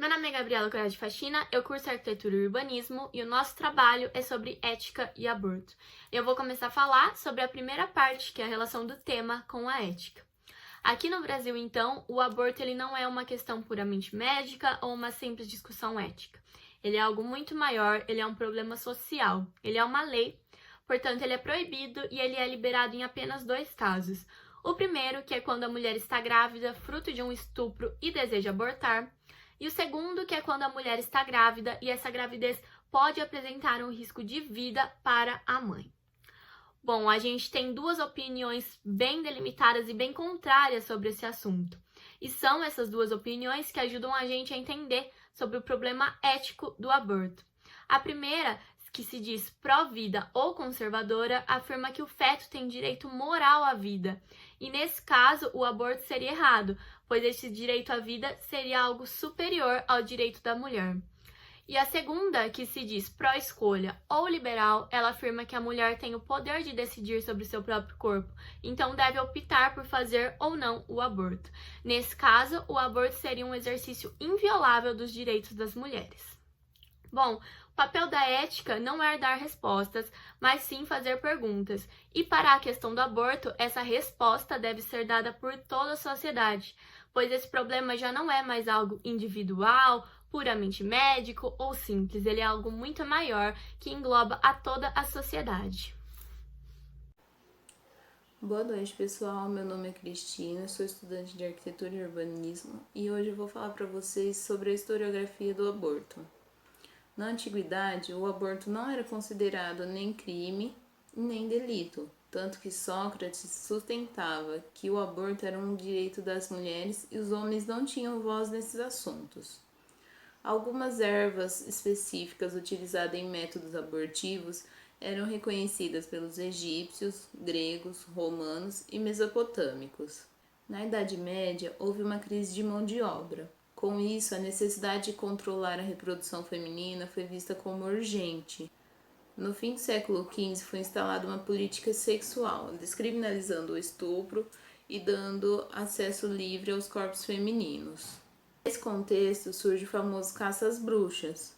Meu nome é Gabriela Correia de Faxina, eu curso Arquitetura e Urbanismo e o nosso trabalho é sobre ética e aborto. Eu vou começar a falar sobre a primeira parte, que é a relação do tema com a ética. Aqui no Brasil, então, o aborto ele não é uma questão puramente médica ou uma simples discussão ética. Ele é algo muito maior, ele é um problema social, ele é uma lei, portanto ele é proibido e ele é liberado em apenas 2 casos. O primeiro, que é quando a mulher está grávida, fruto de um estupro e deseja abortar. E o segundo, que é quando a mulher está grávida e essa gravidez pode apresentar um risco de vida para a mãe. Bom, a gente tem 2 opiniões bem delimitadas e bem contrárias sobre esse assunto. E são essas 2 opiniões que ajudam a gente a entender sobre o problema ético do aborto. A primeira, que se diz pró-vida ou conservadora, afirma que o feto tem direito moral à vida. E nesse caso, o aborto seria errado, pois esse direito à vida seria algo superior ao direito da mulher. E a segunda, que se diz pró-escolha ou liberal, ela afirma que a mulher tem o poder de decidir sobre o seu próprio corpo, então deve optar por fazer ou não o aborto. Nesse caso, o aborto seria um exercício inviolável dos direitos das mulheres. Bom, o papel da ética não é dar respostas, mas sim fazer perguntas. E para a questão do aborto, essa resposta deve ser dada por toda a sociedade, pois esse problema já não é mais algo individual, puramente médico ou simples, ele é algo muito maior que engloba a toda a sociedade. Boa noite, pessoal. Meu nome é Cristina, sou estudante de Arquitetura e Urbanismo e hoje eu vou falar para vocês sobre a historiografia do aborto. Na antiguidade, o aborto não era considerado nem crime nem delito, tanto que Sócrates sustentava que o aborto era um direito das mulheres e os homens não tinham voz nesses assuntos. Algumas ervas específicas utilizadas em métodos abortivos eram reconhecidas pelos egípcios, gregos, romanos e mesopotâmicos. Na Idade Média, houve uma crise de mão de obra. Com isso, a necessidade de controlar a reprodução feminina foi vista como urgente. No fim do século XV, foi instalada uma política sexual, descriminalizando o estupro e dando acesso livre aos corpos femininos. Nesse contexto, surge o famoso caça às bruxas,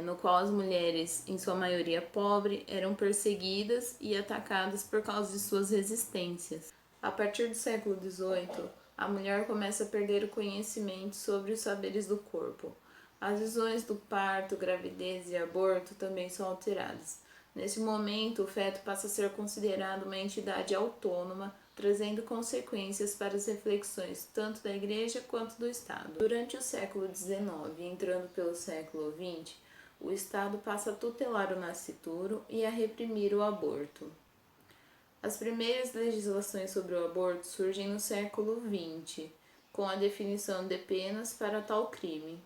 no qual as mulheres, em sua maioria pobre, eram perseguidas e atacadas por causa de suas resistências. A partir do século XVIII, a mulher começa a perder o conhecimento sobre os saberes do corpo. As visões do parto, gravidez e aborto também são alteradas. Nesse momento, o feto passa a ser considerado uma entidade autônoma, trazendo consequências para as reflexões tanto da Igreja quanto do Estado. Durante o século XIX, entrando pelo século XX, o Estado passa a tutelar o nascituro e a reprimir o aborto. As primeiras legislações sobre o aborto surgem no século XX, com a definição de penas para tal crime.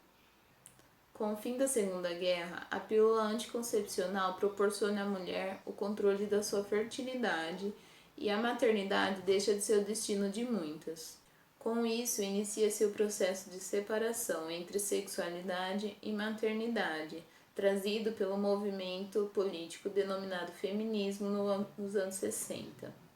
Com o fim da Segunda Guerra, a pílula anticoncepcional proporciona à mulher o controle da sua fertilidade e a maternidade deixa de ser o destino de muitas. Com isso, inicia-se o processo de separação entre sexualidade e maternidade, trazido pelo movimento político denominado feminismo nos anos 60.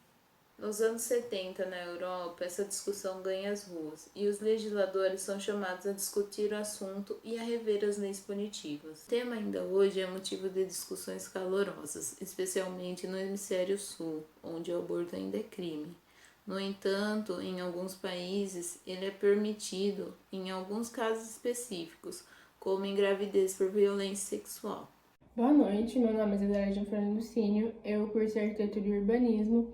Nos anos 70, na Europa, essa discussão ganha as ruas e os legisladores são chamados a discutir o assunto e a rever as leis punitivas. O tema ainda hoje é motivo de discussões calorosas, especialmente no hemisfério sul, onde o aborto ainda é crime. No entanto, em alguns países, ele é permitido em alguns casos específicos, como engravidez por violência sexual. Boa noite, meu nome é Zélia Fernando Cínio, eu curso Arquitetura e Urbanismo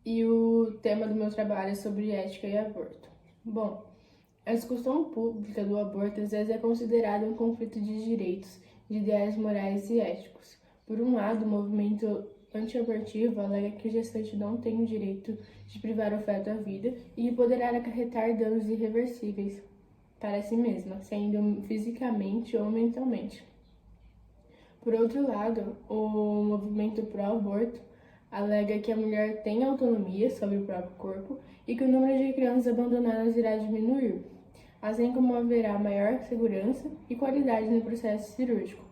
e o tema do meu trabalho é sobre ética e aborto. Bom, a discussão pública do aborto às vezes é considerada um conflito de direitos, de ideais morais e éticos. Por um lado, o movimento antiabortivo alega que a gestante não tem o direito de privar o feto à vida e poderá acarretar danos irreversíveis para si mesma, sendo fisicamente ou mentalmente. Por outro lado, o movimento pró-aborto alega que a mulher tem autonomia sobre o próprio corpo e que o número de crianças abandonadas irá diminuir, assim como haverá maior segurança e qualidade no processo cirúrgico.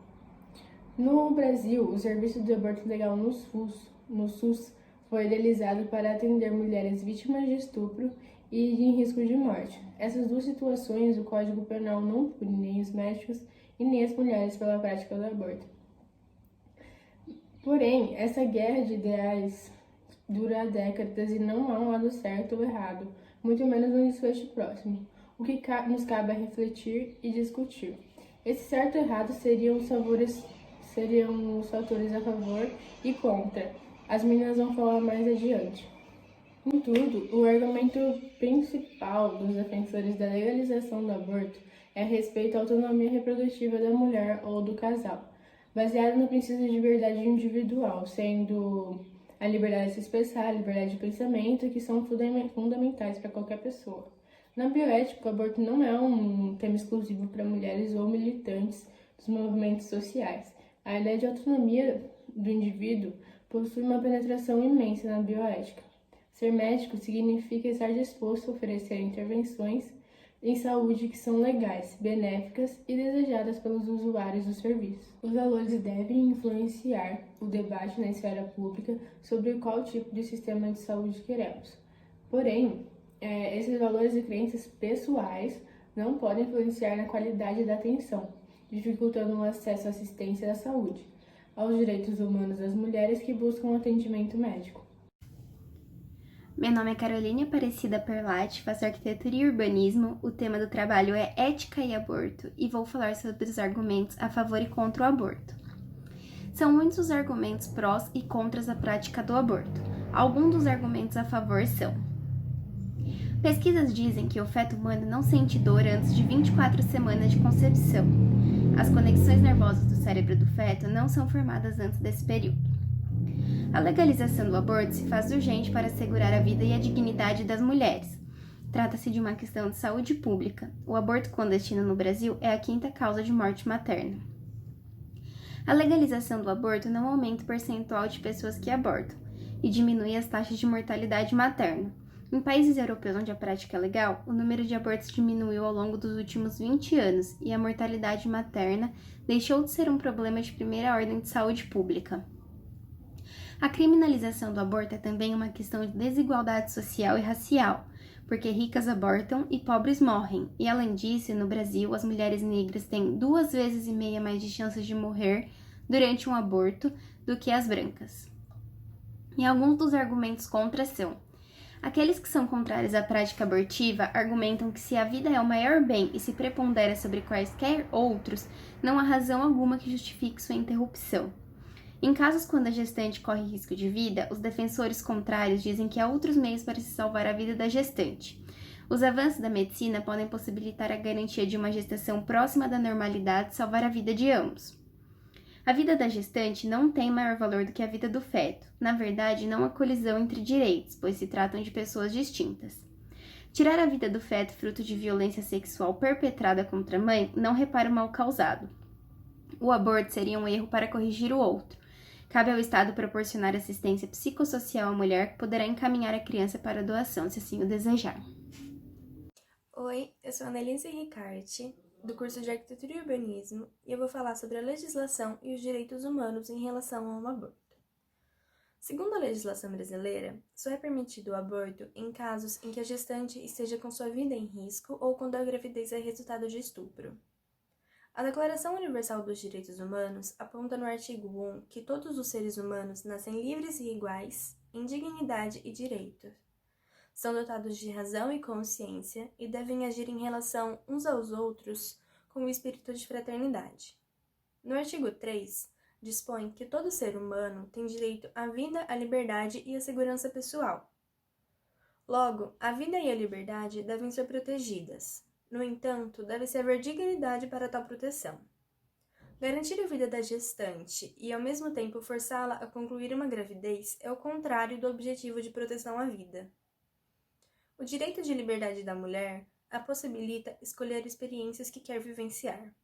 No Brasil, o serviço de aborto legal no SUS foi idealizado para atender mulheres vítimas de estupro e em risco de morte. Essas duas situações, o Código Penal não pune nem os médicos e nem as mulheres pela prática do aborto. Porém, essa guerra de ideais dura há décadas e não há um lado certo ou errado, muito menos um desfecho próximo. O que nos cabe é refletir e discutir. Esse certo e errado seriam os fatores a favor e contra. As meninas vão falar mais adiante. Contudo, o argumento principal dos defensores da legalização do aborto é a respeito à autonomia reprodutiva da mulher ou do casal, baseado no princípio de liberdade individual, sendo a liberdade de se expressar, a liberdade de pensamento, que são fundamentais para qualquer pessoa. Na bioética, o aborto não é um tema exclusivo para mulheres ou militantes dos movimentos sociais. A ideia de autonomia do indivíduo possui uma penetração imensa na bioética. Ser médico significa estar disposto a oferecer intervenções em saúde que são legais, benéficas e desejadas pelos usuários do serviço. Os valores devem influenciar o debate na esfera pública sobre qual tipo de sistema de saúde queremos. Porém, esses valores e crenças pessoais não podem influenciar na qualidade da atenção, dificultando o acesso à assistência da saúde, aos direitos humanos das mulheres que buscam atendimento médico. Meu nome é Caroline Aparecida Perlatti, faço arquitetura e urbanismo. O tema do trabalho é ética e aborto e vou falar sobre os argumentos a favor e contra o aborto. São muitos os argumentos prós e contras à prática do aborto. Alguns dos argumentos a favor são: pesquisas dizem que o feto humano não sente dor antes de 24 semanas de concepção. As conexões nervosas do cérebro do feto não são formadas antes desse período. A legalização do aborto se faz urgente para assegurar a vida e a dignidade das mulheres. Trata-se de uma questão de saúde pública. O aborto clandestino no Brasil é a 5ª causa de morte materna. A legalização do aborto não aumenta o percentual de pessoas que abortam e diminui as taxas de mortalidade materna. Em países europeus onde a prática é legal, o número de abortos diminuiu ao longo dos últimos 20 anos e a mortalidade materna deixou de ser um problema de primeira ordem de saúde pública. A criminalização do aborto é também uma questão de desigualdade social e racial, porque ricas abortam e pobres morrem, e além disso, no Brasil, as mulheres negras têm 2,5 vezes mais de chances de morrer durante um aborto do que as brancas. E alguns dos argumentos contra são: aqueles que são contrários à prática abortiva argumentam que se a vida é o maior bem e se prepondera sobre quaisquer outros, não há razão alguma que justifique sua interrupção. Em casos quando a gestante corre risco de vida, os defensores contrários dizem que há outros meios para se salvar a vida da gestante. Os avanços da medicina podem possibilitar a garantia de uma gestação próxima da normalidade e salvar a vida de ambos. A vida da gestante não tem maior valor do que a vida do feto. Na verdade, não há colisão entre direitos, pois se tratam de pessoas distintas. Tirar a vida do feto fruto de violência sexual perpetrada contra a mãe não repara o mal causado. O aborto seria um erro para corrigir o outro. Cabe ao Estado proporcionar assistência psicossocial à mulher que poderá encaminhar a criança para a doação, se assim o desejar. Oi, eu sou a Annelise Ricarte, do curso de Arquitetura e Urbanismo, e eu vou falar sobre a legislação e os direitos humanos em relação ao aborto. Segundo a legislação brasileira, só é permitido o aborto em casos em que a gestante esteja com sua vida em risco ou quando a gravidez é resultado de estupro. A Declaração Universal dos Direitos Humanos aponta no artigo 1 que todos os seres humanos nascem livres e iguais em dignidade e direitos. São dotados de razão e consciência e devem agir em relação uns aos outros com o espírito de fraternidade. No artigo 3, dispõe que todo ser humano tem direito à vida, à liberdade e à segurança pessoal. Logo, a vida e a liberdade devem ser protegidas. No entanto, deve-se haver dignidade para tal proteção. Garantir a vida da gestante e, ao mesmo tempo, forçá-la a concluir uma gravidez é o contrário do objetivo de proteção à vida. O direito de liberdade da mulher a possibilita escolher experiências que quer vivenciar.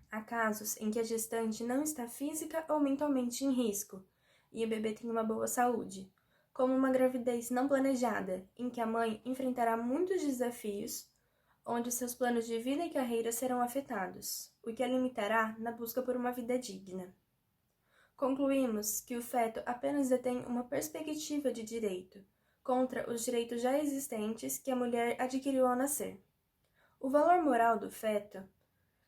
Há casos em que a gestante não está física ou mentalmente em risco e o bebê tem uma boa saúde, como uma gravidez não planejada, em que a mãe enfrentará muitos desafios, onde seus planos de vida e carreira serão afetados, o que a limitará na busca por uma vida digna. Concluímos que o feto apenas detém uma perspectiva de direito, contra os direitos já existentes que a mulher adquiriu ao nascer. O valor moral do feto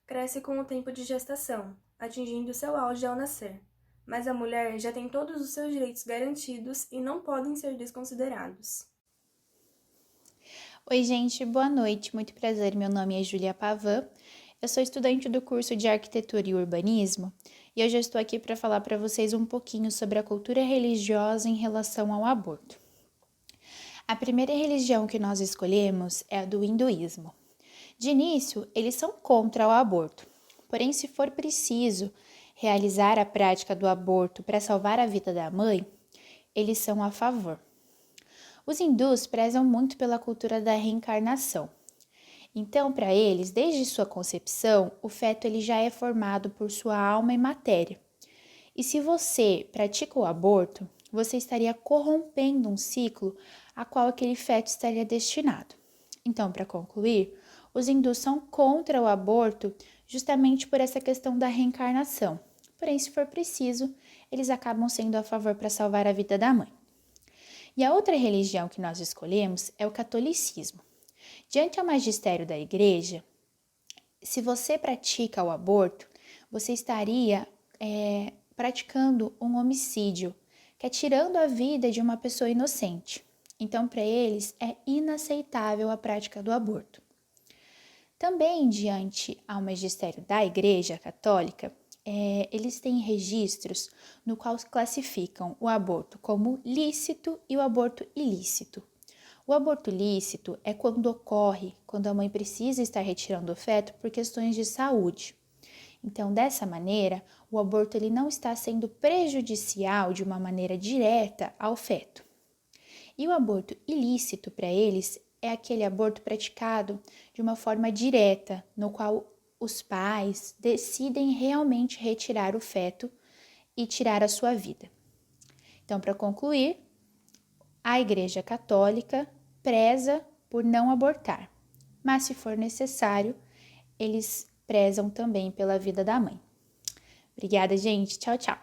cresce com o tempo de gestação, atingindo seu auge ao nascer, mas a mulher já tem todos os seus direitos garantidos e não podem ser desconsiderados. Oi, gente, boa noite, muito prazer, meu nome é Júlia Pavan, eu sou estudante do curso de Arquitetura e Urbanismo e eu já estou aqui para falar para vocês um pouquinho sobre a cultura religiosa em relação ao aborto. A primeira religião que nós escolhemos é a do hinduísmo. De início, eles são contra o aborto, porém, se for preciso realizar a prática do aborto para salvar a vida da mãe, eles são a favor. Os hindus prezam muito pela cultura da reencarnação. Então, para eles, desde sua concepção, o feto ele já é formado por sua alma e matéria. E se você pratica o aborto, você estaria corrompendo um ciclo a qual aquele feto estaria destinado. Então, para concluir, os hindus são contra o aborto justamente por essa questão da reencarnação. Porém, se for preciso, eles acabam sendo a favor para salvar a vida da mãe. E a outra religião que nós escolhemos é o catolicismo. Diante ao magistério da igreja, se você pratica o aborto, você estaria praticando um homicídio, que é tirando a vida de uma pessoa inocente. Então, para eles, é inaceitável a prática do aborto. Também, diante ao magistério da Igreja Católica, eles têm registros no qual classificam o aborto como lícito e o aborto ilícito. O aborto lícito é quando ocorre, quando a mãe precisa estar retirando o feto por questões de saúde. Então, dessa maneira, o aborto ele não está sendo prejudicial de uma maneira direta ao feto. E o aborto ilícito, para eles, é aquele aborto praticado de uma forma direta, no qual os pais decidem realmente retirar o feto e tirar a sua vida. Então, para concluir, a Igreja Católica preza por não abortar, mas se for necessário, eles prezam também pela vida da mãe. Obrigada, gente. Tchau, tchau.